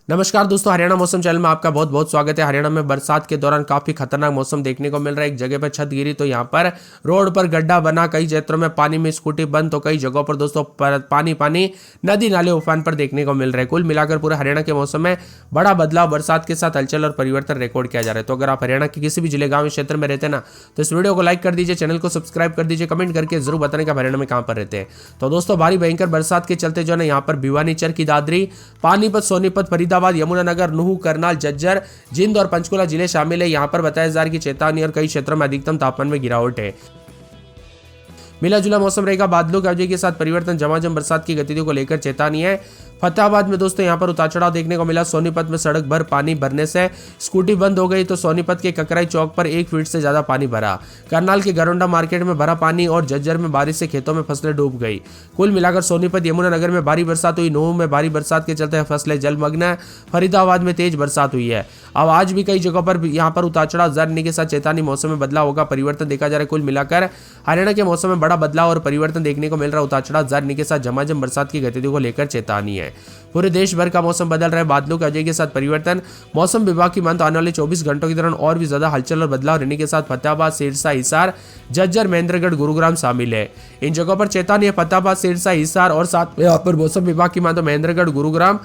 नमस्कार दोस्तों, हरियाणा मौसम चैनल में आपका बहुत बहुत स्वागत है। हरियाणा में बरसात के दौरान काफी खतरनाक मौसम देखने को मिल रहा है। एक जगह पर छत गिरी तो यहाँ पर रोड पर गड्ढा बना, कई क्षेत्रों में पानी में स्कूटी बंद, तो कई जगहों पर दोस्तों पानी पानी नदी नाले उफान पर देखने को मिल रहा है। कुल मिलाकर पूरे हरियाणा के मौसम में बड़ा बदलाव, बरसात के साथ हलचल और परिवर्तन रिकॉर्ड किया जा रहा है। तो अगर आप हरियाणा के किसी भी जिले, गाँव, क्षेत्र में रहते हैं ना, तो इस वीडियो को लाइक कर दीजिए, चैनल को सब्सक्राइब कर दीजिए, कमेंट करके जरूर बताने का हरियाणा में कहाँ पर रहते हैं। तो दोस्तों भारी भयंकर बरसात के चलते जो है यहाँ पर भिवानी, चरखी दादरी, पानीपत, सोनीपत, फरीदाबाद, यमुनानगर, नूह, करनाल, झज्जर, जिंद और पंचकुला जिले शामिल है। यहां पर बताया जा रहा है कि चेतावनी और कई क्षेत्रों में अधिकतम तापमान में गिरावट है। मिला जुला मौसम रहेगा, बादलों की अवधि के साथ परिवर्तन, झमाझम बरसात की गतिविधियों को लेकर चेतावनी है। फतेहाबाद में दोस्तों यहां पर उतार चढ़ाव देखने को मिला। सोनीपत में सड़क भर पानी भरने से स्कूटी बंद हो गई, तो सोनीपत के ककराई चौक पर 1 फीट से ज्यादा पानी भरा। करनाल के गरोंडा मार्केट में भरा पानी और झज्जर में बारिश से खेतों में फसलें डूब गई। कुल मिलाकर सोनीपत, यमुनानगर में भारी बरसात हुई। नूह में भारी बरसात के चलते फसलें जलमग्न है। फरीदाबाद में तेज बरसात हुई है। अब आज भी कई जगहों पर यहाँ पर उतार चढ़ाव जारी के साथ चेतावनी, मौसम में बदलाव होगा, परिवर्तन देखा जा रहा है। कुल मिलाकर हरियाणा के मौसम में बड़ा बदलाव और परिवर्तन देखने को मिल रहा है। उतार चढ़ाव जारी के साथ झमाझम बरसात की गतिविधियों को लेकर चेतावनी है। पूरे देश भर का मौसम बदल रहा है, बादलों की अवधि के साथ परिवर्तन। मौसम विभाग की माने तो आने वाले 24 घंटों के दौरान और भी ज्यादा हलचल और बदलाव रहने के साथ फतेहाबाद, सिरसा, हिसार, झज्जर, महेंद्रगढ़, गुरुग्राम शामिल है। इन जगहों पर चेतावनी है। फतेहाबाद, सिरसा, हिसार और साथ में यहाँ पर मौसम विभाग की माने तो महेंद्रगढ़, गुरुग्राम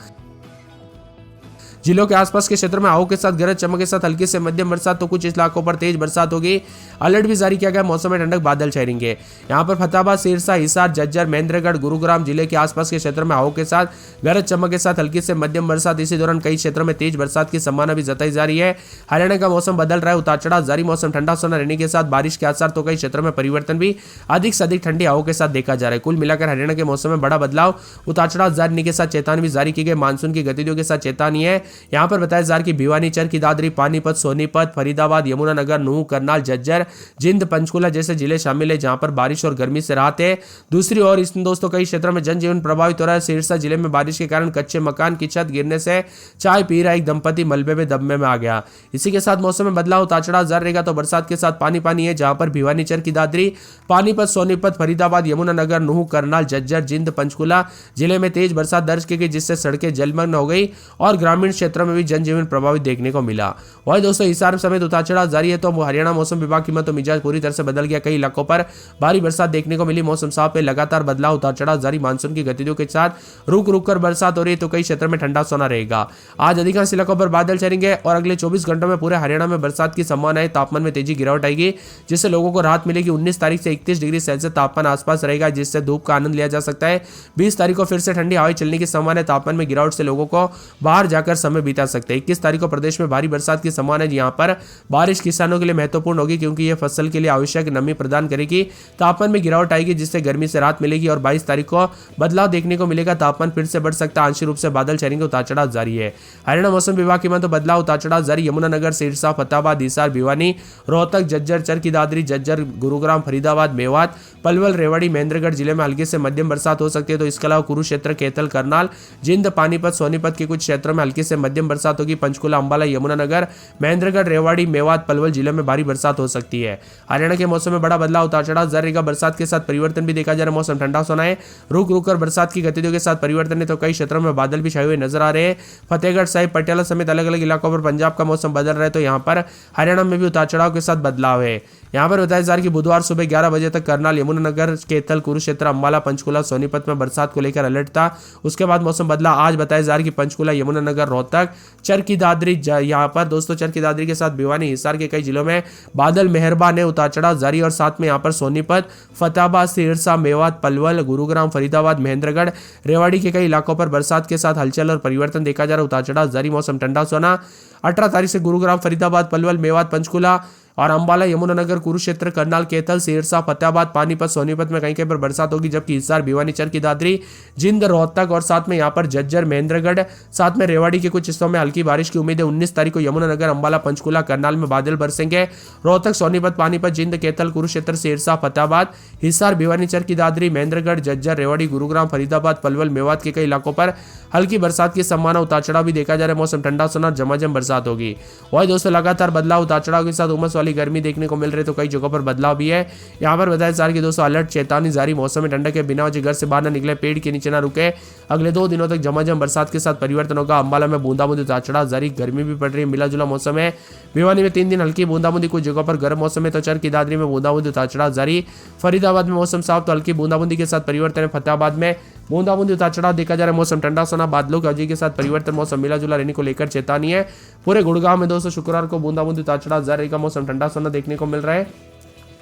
जिलों के आसपास के क्षेत्र में हवा के साथ गरज चमक के साथ हल्की से मध्यम बरसात, तो कुछ इलाकों पर तेज बरसात होगी। अलर्ट भी जारी किया गया, मौसम में ठंडक, बादल छाएंगे। यहाँ पर फतेहाबाद, सिरसा, हिसार, झज्जर, महेंद्रगढ़, गुरुग्राम जिले के आसपास के क्षेत्र में हवा के साथ गरज चमक के साथ हल्की से मध्यम बरसात। इसी दौरान कई क्षेत्रों में तेज बरसात की संभावना भी जताई जा रही है। हरियाणा का मौसम बदल रहा है, उतार चढ़ाव जारी, मौसम ठंडा सोना रहने के साथ बारिश के आसार, तो कई क्षेत्रों में परिवर्तन भी अधिक से अधिक ठंडी हवा के साथ देखा जा रहा है। कुल मिलाकर हरियाणा के मौसम में बड़ा बदलाव, उतार चढ़ाव जारी के साथ चेतावनी भी जारी की गई। मानसून की गतिविधियों के साथ चेतावनी है। यहाँ पर बताया की भिवानी, चरखी दादरी, पानीपत, सोनीपत, फरीदाबाद, यमुनानगर, नूह, करनाल, झज्जर, जिंद, पंचकुला जैसे जिले शामिल है, जहां पर बारिश और गर्मी से राहत है। दूसरी ओर इस दोस्तों कई क्षेत्रों में जनजीवन प्रभावित हो रहा है। सिरसा जिले में बारिश के कारण कच्चे मकान की छत गिरने से चाय पी रहा एक दंपति मलबे में दबने में आ गया। इसी के साथ मौसम में बदलाव, उतार चढ़ाव जारी रहेगा, तो बरसात के साथ पानी पानी है। जहां पर भिवानी, चरखी दादरी, पानीपत, सोनीपत, फरीदाबाद, यमुनानगर, नूह, करनाल, झज्जर, जिंद, पंचकुला जिले में तेज बरसात दर्ज की गई, जिससे सड़कें जलमग्न हो गई और ग्रामीण क्षेत्रों में भी जनजीवन प्रभावित देखने को मिला। वही दोस्तों हिसार समेत उतार चढ़ाव जारी है, तो हरियाणा मौसम विभाग की तो मिजाज पूरी तरह से बदल गया। कई इलाकों पर भारी बरसात देखने को मिली। मौसम साफ है, लगातार बदलाव, उतार चढ़ाव जारी, मानसून की गतिविधियों के साथ रुक रुक कर बरसात हो रही है, तो कई क्षेत्रों में ठंडा सोना रहेगा। आज अधिकांश इलाकों पर बादल छाएंगे और अगले 24 घंटों में पूरे हरियाणा में बरसात की संभावना है। तापमान में तेजी गिरावट आएगी, जिससे लोगों को राहत मिलेगी। 19 तारीख से 31 डिग्री सेल्सियस तापमान आसपास रहेगा, जिससे धूप का आनंद लिया जा सकता है। 20 तारीख को फिर से ठंडी हवाएं चलने की संभावना है। तापमान में गिरावट से लोगों को बाहर जाकर समय बिता सकते हैं। 21 तारीख को प्रदेश में भारी बरसात की संभावना है। यहाँ पर बारिश किसानों के लिए महत्वपूर्ण होगी, क्योंकि यह फसल के लिए आवश्यक नमी प्रदान करेगी। तापमान में गिरावट आएगी, जिससे गर्मी से राहत मिलेगी। और 22 तारीख को बदलाव देखने को मिलेगा, तापमान फिर से बढ़ सकता है। आंशिक रूप से बादल छाएंगे, उतार चढ़ाव जारी है। हरियाणा मौसम विभाग की माने तो बदलाव, उतार चढ़ाव जारी। यमुनानगर, सिरसा, फतेहाबाद, हिसार, भिवानी, रोहतक, झज्जर, चरखी दादरी, झज्जर, गुरुग्राम, फरीदाबाद, मेवात, पलवल, रेवाड़ी, महेंद्रगढ़ जिले में हल्की से मध्यम बरसात हो सकती है। तो इसके अलावा कुरुक्षेत्र, कैथल, करनाल, जिंद, पानीपत, सोनीपत के कुछ क्षेत्रों में हल्की से मध्यम बरसात होगी। पंचकुला, अंबाला, यमुनानगर, महेंद्रगढ़, रेवाड़ी, मेवात, पलवल जिले में भारी बरसात हो सकती है। हरियाणा के मौसम में बड़ा बदलाव, उतार चढ़ाव जारी रहेगा। बरसात के साथ परिवर्तन भी देखा जा रहा है। मौसम ठंडा सोना है, रुक रुक कर बरसात की गतिविधियों के साथ परिवर्तन है, तो कई क्षेत्रों में बादल भी छाए हुए नजर आ रहे हैं। फतेहगढ़ साहिब, पटियाला समेत अलग अलग इलाकों पर पंजाब का मौसम बदल रहा है, तो यहाँ पर हरियाणा में भी उतार चढ़ाव के साथ बदलाव है। यहाँ पर बताया जा रहा है कि बुधवार सुबह 11 बजे तक करनाल, यमुनानगर, कैथल, कुरुक्षेत्र, अंबाला, पंचकुला, सोनीपत में बरसात को लेकर अलर्ट था। उसके बाद मौसम बदला। आज बताया जा रहा है कि पंचकुला, यमुनानगर, रोहतक, चरखी दादरी, यहाँ पर दोस्तों चरखी दादरी के साथ भिवानी, हिसार के कई जिलों में बादल मेहरबान है, उतार चढ़ाव जारी। और साथ में यहाँ पर सोनीपत, फतेहाबाद, सिरसा, मेवात, पलवल, गुरुग्राम, फरीदाबाद, महेंद्रगढ़, रेवाड़ी के कई इलाकों पर बरसात के साथ हलचल और परिवर्तन देखा जा रहा है। उतार चढ़ाव जारी, मौसम ठंडा सोना। 18 तारीख से गुरुग्राम, फरीदाबाद, पलवल, मेवात, पंचकुला और अंबाला, यमुनानगर, कुरुक्षेत्र, करनाल, कैथल, सिरसा, फतेहाबाद, पानीपत, सोनीपत में कहीं कहीं पर बरसात होगी, जबकि हिसार, भिवानी, चरखी दादरी, जिंद, रोहतक और साथ में यहाँ पर झज्जर, महेंद्रगढ़, साथ में रेवाड़ी के कुछ हिस्सों में हल्की बारिश की उम्मीद है। 19 तारीख को यमुनानगर, अंबाला, पंचकुला, करनाल में बादल बरसेंगे। रोहतक, सोनीपत, पानीपत, जिंद, कैथल, कुरुक्षेत्र, सिरसा, फतेहाबाद, हिसार, भिवानी, चरखी दादरी, महेंद्रगढ़, झज्जर, रेवाड़ी, गुरुग्राम, फरीदाबाद, पलवल, मेवात के कई इलाकों पर हल्की बरसात की संभावना, उतार चढ़ाव भी देखा जा रहा है। मौसम ठंडा सोना, झमाझम बरसात होगी। वही दोस्तों लगातार बदलाव, उतार चढ़ाव के साथ उमस वाली वाली गर्मी देखने को मिल रही है, तो कई जगहों पर बदलाव भी है। यहाँ पर बताया जा रहा है कि दोस्तों अलर्ट चेतावनी जारी, मौसम में ठंडक के बिना वजह घर से बाहर न निकले, पेड़ के नीचे न रुके। अगले 2 दिनों तक झमाझम बरसात के साथ परिवर्तन होगा। अंबाला में बूंदाबूंदी उतार चढ़ाव जारी, गर्मी भी पड़ रही है, मिला जुला मौसम है। भिवानी में 3 दिन हल्की बूंदाबूंदी, कुछ जगहों पर गर्म मौसम है, तो चर की दादरी में बूंदाबूंदी उतार चढ़ाव जारी। फरीदाबाद में मौसम साफ, तो हल्की बूंदाबूंदी के साथ परिवर्तन है। फतेहाबाद में बूंदाबूंदी उतार चढ़ाव देखा जा रहा है। मौसम ठंडा सोना, बादलों की अवधि के साथ परिवर्तन, मौसम मिला जुला रहने को लेकर चेतावनी है। पूरे गुड़गांव में दोस्तों शुक्रवार को बूंदाबूंदी उतार चढ़ाव जारी रहेगा, मौसम ठंडा सोना देखने को मिल रहा है।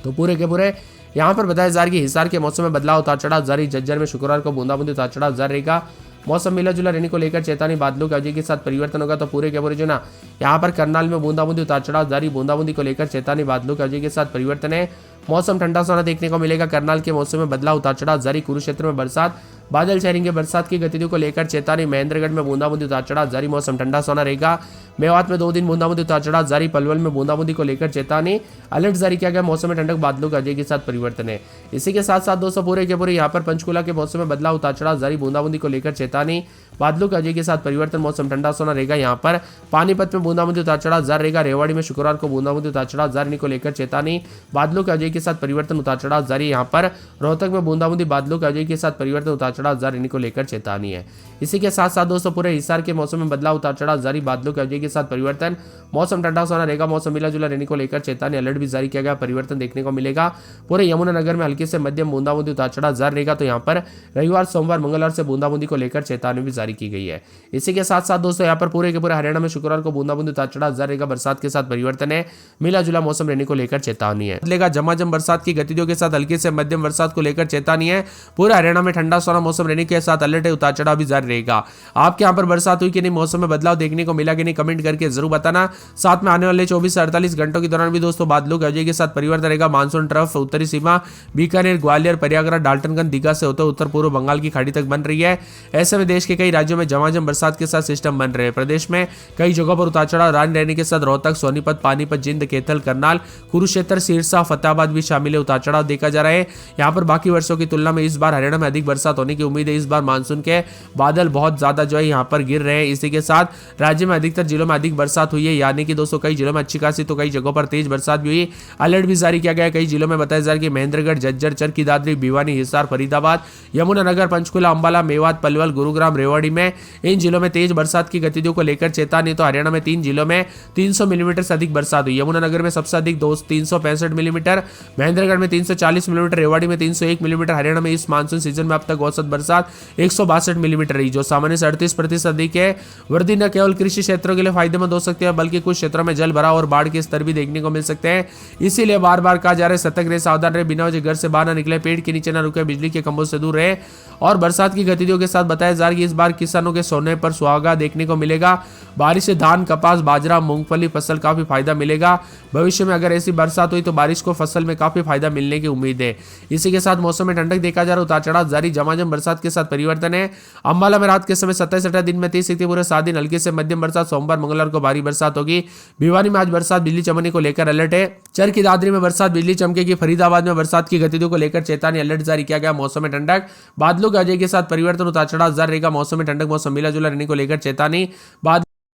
तो पूरे के पूरे यहाँ पर बताया जा रहा है कि हिसार के मौसम में बदलाव उतार चढ़ाव जारी। जज्जर में शुक्रवार को बूंदाबूंदी उतार चढ़ाव जारी रहेगा, मौसम मिला जुला रहने को लेकर चेतावनी, बादलों की अवधि के साथ परिवर्तन होगा। तो पूरे के पूरे जो ना यहाँ पर करनाल में बूंदाबूंदी उतार चढ़ाव जारी, बूंदाबूंदी को लेकर चेतावनी, बादलों की अवधि के साथ परिवर्तन है। मौसम ठंडा सोना देखने को मिलेगा। करनाल के मौसम में बदलाव उतार चढ़ाव जारी। कुरुक्षेत्र में बरसात, बादल छाएंगे, बरसात की गतिविधियों को लेकर चेतावनी। महेंद्रगढ़ में बूंदाबूंदी उतार चढ़ाव जारी, मौसम ठंडा सोना रहेगा। मेवात में 2 दिन बूंदाबूंदी उतार चढ़ाव जारी। पलवल में बूंदाबूंदी को लेकर चेतावनी, अलर्ट जारी किया गया। मौसम में ठंडक, बादलों का अजय के साथ परिवर्तन है। इसी के साथ साथ दोस्तों पूरे के पूरे यहाँ पर पंचकुला के मौसम में बदलाव उतार चढ़ाव जारी, बूंदाबूंदी को लेकर चेतावनी, बादलों का अजय के साथ परिवर्तन, मौसम ठंडा सोना रहेगा। यहाँ पर पानीपत में बूंदाबूंदी उतार चढ़ाव जारी रहेगा। रेवाड़ी में शुक्रवार को बूंदाबूंदी उतार चढ़ाव जारी को लेकर चेतावनी, बादलों के अजय के साथ परिवर्तन, उतार चढ़ाव जारी। यहाँ पर रोहतक में बूंदाबूंदी, बादलों के अजय के साथ परिवर्तन, उतार चढ़ाव जारी को लेकर चेतावनी है। इसी के साथ साथ दोस्तों पूरे हिसार के मौसम में बदलाव उतार चढ़ाव जारी, बादलों के अजय के साथ परिवर्तन, मौसम ठंडा सोना रहेगा, मौसम मिला जुला रहने को लेकर चेतावनी, अलर्ट भी जारी किया गया, परिवर्तन देखने को मिलेगा। पूरे यमुनानगर में हल्की से मध्यम बूंदाबूंदी उतार चढ़ाव जारी रहेगा। तो यहाँ पर रविवार, सोमवार, मंगलवार से बूंदाबूंदी को लेकर चेतावनी भी जारी की गई है। इसी के साथ साथ दोस्तों यहाँ पर पूरे के पूरे हरियाणा में शुक्रवार को बूंदाबूंदी उतार चढ़ाव जारी रहेगा, बरसात के साथ परिवर्तन है, मिला जुला मौसम रहने को लेकर चेतावनी है। बदलेगा झमाझम बरसात की गतिविधियों के साथ हल्की से मध्यम बरसात को लेकर चेतावनी है। पूरे हरियाणा में ठंडा सोना मौसम रहने के साथ अलर्ट है, उतार चढ़ाव भी जारी रहेगा। आपके यहाँ पर बरसात हुई कि नहीं, मौसम में बदलाव देखने को मिला कि नहीं, कमेंट करके जरूर बताना। साथ में आने वाले 24 से 48 घंटों के दौरान भी दोस्तों बादलों के अजय के साथ परिवर्तन रहेगा। मानसून ट्रफ उत्तरी सीमा बीकानेर, ग्वालियर, प्रयागराज, डाल्टनगंज, दीघा से होते उत्तर पूर्व बंगाल की खाड़ी तक बन रही है। ऐसे में देश के कई राज्यों में झमाझम बरसात के साथ सिस्टम बन रहे हैं। प्रदेश में कई जगहों पर उतार चढ़ाव रान रहने के साथ रोहतक, सोनीपत, पानीपत, जिंद, कैथल, करनाल, कुरुक्षेत्र, सिरसा, फतेहाबाद भी शामिल है, उतार चढ़ाव देखा जा रहा है। यहाँ पर बाकी वर्षों की तुलना में इस बार हरियाणा में अधिक बरसात होने की उम्मीद है। इस बार मानसून के बादल बहुत ज्यादा जो है यहाँ पर गिर रहे हैं। इसी के साथ राज्य में अधिकतर जिलों में अधिक बरसात हुई है, यानी कि दोस्तों कई जिलों में अच्छी खासी, तो कई जगहों पर तेज बरसात भी हुई। अलर्ट भी जारी किया गया। कई जिलों में बताया जा रहा है कि महेंद्रगढ़, जज्जर, चरखी दादरी, भिवानी, हिसार, फरीदाबाद, यमुनानगर, पंचकुला, अंबाला, मेवात, पलवल, गुरुग्राम, रेवाड़ी में इन जिलों में तेज बरसात की गतिविधियों को लेकर चेतावनी। तो हरियाणा में 3 जिलों में 300 मिलीमीटर से अधिक बरसात हुई। यमुनानगर में सबसे अधिक 365 मिलीमीटर, महेंद्रगढ़ में 340 मिलीमीटर, रेवाड़ी में 301 मिलीमीटर। हरियाणा में इस मानसून सीजन में अब तक औसत बरसात 162 मिलीमीटर रही, जो सामान्य से 38% अधिक है। वृद्धि न केवल कृषि क्षेत्रों के लिए फायदेमंद हो सकती है, बल्कि कुछ क्षेत्रों में जल भराव और बाढ़ के स्तर भी देखने को मिल सकते हैं। इसीलिए बार बार कहा जा रहा है सतर्क रहे, सावधान रहे, बिना वजह घर से बाहर न निकले, पेड़ के नीचे न रुके, बिजली के खंभों से दूर रहे। और बरसात की गतिविधियों के साथ बताया जा रहा है कि इस बार किसानों के सोने पर सुहागा देखने को मिलेगा। बारिश से धान, कपास, बाजरा, मूंगफली फसल काफी फायदा मिलेगा। भविष्य में अगर ऐसी बरसात हुई तो बारिश को फसल में काफी फायदा मिलने की उम्मीद है। इसी के साथ मौसम में ठंडक देखा जा रहा है, उतार चढ़ाव जारी, झमाझम बरसात के साथ परिवर्तन है। अंबाला में रात के समय 27-18 दिन में 30 पूरे 7 दिन हल्की से मध्यम बरसात, सोमवार मंगलवार को भारी बरसात होगी। भिवानी में आज बरसात, बिजली चमकने को लेकर अलर्ट है। चरखी दादरी में बरसात, बिजली चमकेगी। फरीदाबाद में बरसात की गतिविधियों को लेकर चेतावनी, अलर्ट जारी किया गया। मौसम में ठंडक, बादलों के अजय के साथ परिवर्तन, उतार चढ़ाव जारी रहेगा। मौसम में ठंडक, मौसम मिला जुला रहने को लेकर चेतावनी। बाद